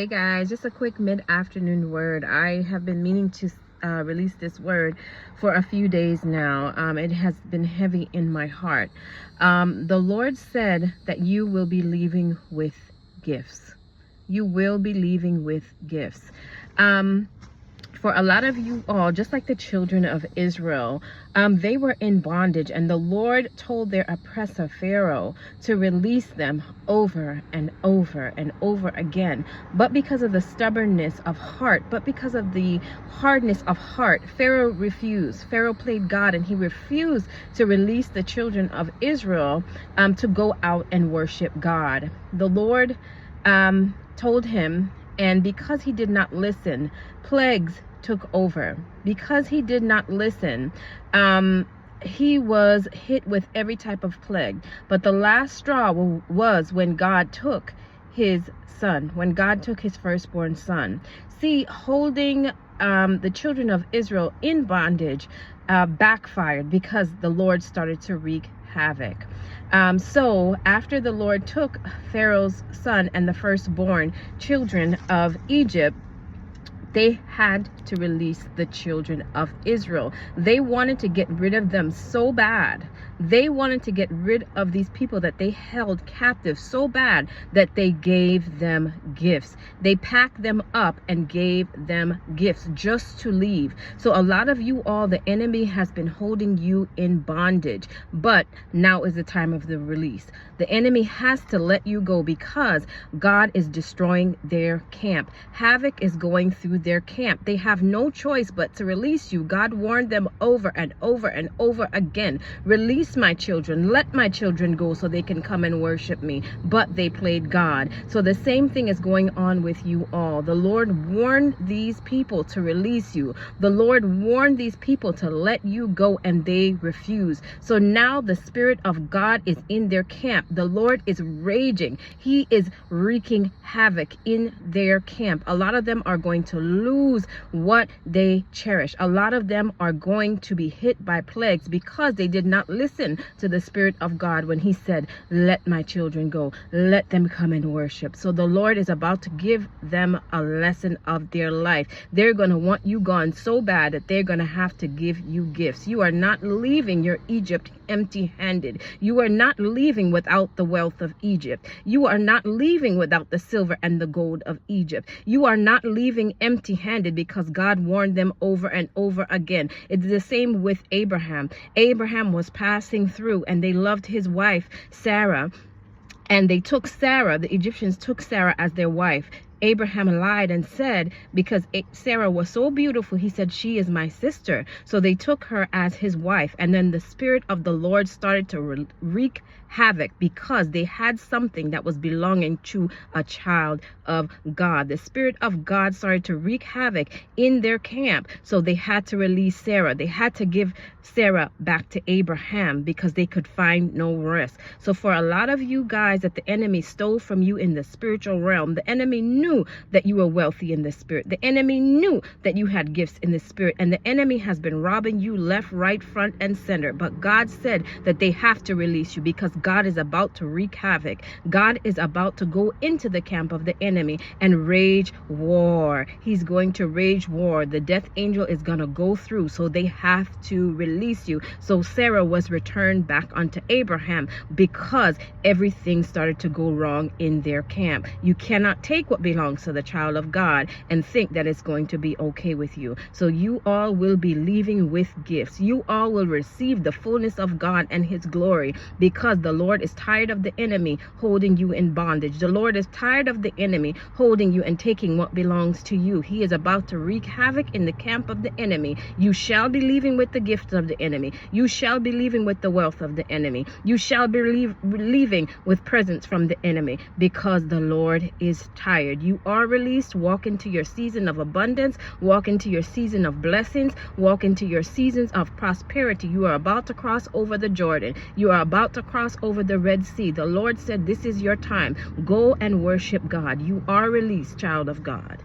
Hey guys, just a quick mid-afternoon word. I have been meaning to release this word for a few days now. It has been heavy in my heart. The Lord said that you will be leaving with gifts. You will be leaving with gifts. For a lot of you all, just like the children of Israel, they were in bondage, and the Lord told their oppressor Pharaoh to release them over and over and over again. But because of the stubbornness of heart, but because of the hardness of heart, Pharaoh refused. Pharaoh played God, and he refused to release the children of Israel to go out and worship God. The Lord told him, and because he did not listen, plagues took over. Because he did not listen, he was hit with every type of plague. But the last straw was when God took his son, when God took his firstborn son. See, holding the children of Israel in bondage backfired because the Lord started to wreak havoc. So after the Lord took Pharaoh's son and the firstborn children of Egypt, they had to release the children of Israel. They wanted to get rid of them so bad. They wanted to get rid of these people that they held captive so bad that they gave them gifts. They packed them up and gave them gifts just to leave. So a lot of you all, the enemy has been holding you in bondage, but now is the time of the release. The enemy has to let you go because God is destroying their camp. Havoc is going through their camp. They have no choice but to release you. God warned them over and over and over again. Release my children. Let my children go so they can come and worship me. But they played God. So the same thing is going on with you all. The Lord warned these people to release you. The Lord warned these people to let you go, and they refused. So now the Spirit of God is in their camp. The Lord is raging. He is wreaking havoc in their camp. A lot of them are going to lose what they cherish. A lot of them are going to be hit by plagues because they did not listen to the Spirit of God when he said, let my children go, let them come and worship. So the Lord is about to give them a lesson of their life. They're going to want you gone so bad that they're going to have to give you gifts. You are not leaving your Egypt empty-handed. You are not leaving without the wealth of Egypt. You are not leaving without the silver and the gold of Egypt. You are not leaving empty-handed because God warned them over and over again. It's the same with Abraham. Abraham was passing through, and they loved his wife Sarah, and they took Sarah. The Egyptians took Sarah as their wife. Abraham lied and said, because Sarah was so beautiful, he said, she is my sister. So they took her as his wife. And then the Spirit of the Lord started to wreak havoc because they had something that was belonging to a child of God. The Spirit of God started to wreak havoc in their camp. So they had to release Sarah. They had to give Sarah back to Abraham because they could find no rest. So for a lot of you guys that the enemy stole from you in the spiritual realm, the enemy knew that you were wealthy in the spirit. The enemy knew that you had gifts in the spirit, and the enemy has been robbing you left, right, front, and center. But God said that they have to release you because God is about to wreak havoc. God is about to go into the camp of the enemy and rage war. He's going to rage war. The death angel is going to go through, so they have to release you. So Sarah was returned back unto Abraham because everything started to go wrong in their camp. You cannot take what belongs to the child of God and think that it's going to be okay with you. So you all will be leaving with gifts. You all will receive the fullness of God and his glory because the Lord is tired of the enemy holding you in bondage. The Lord is tired of the enemy holding you and taking what belongs to you. He is about to wreak havoc in the camp of the enemy. You shall be leaving with the gifts of the enemy. You shall be leaving with the wealth of the enemy. You shall be leaving with presents from the enemy because the Lord is tired. You are released. Walk into your season of abundance. Walk into your season of blessings. Walk into your seasons of prosperity. You are about to cross over the Jordan. You are about to cross over the Red Sea. The Lord said, this is your time. Go and worship God. You are released, child of God.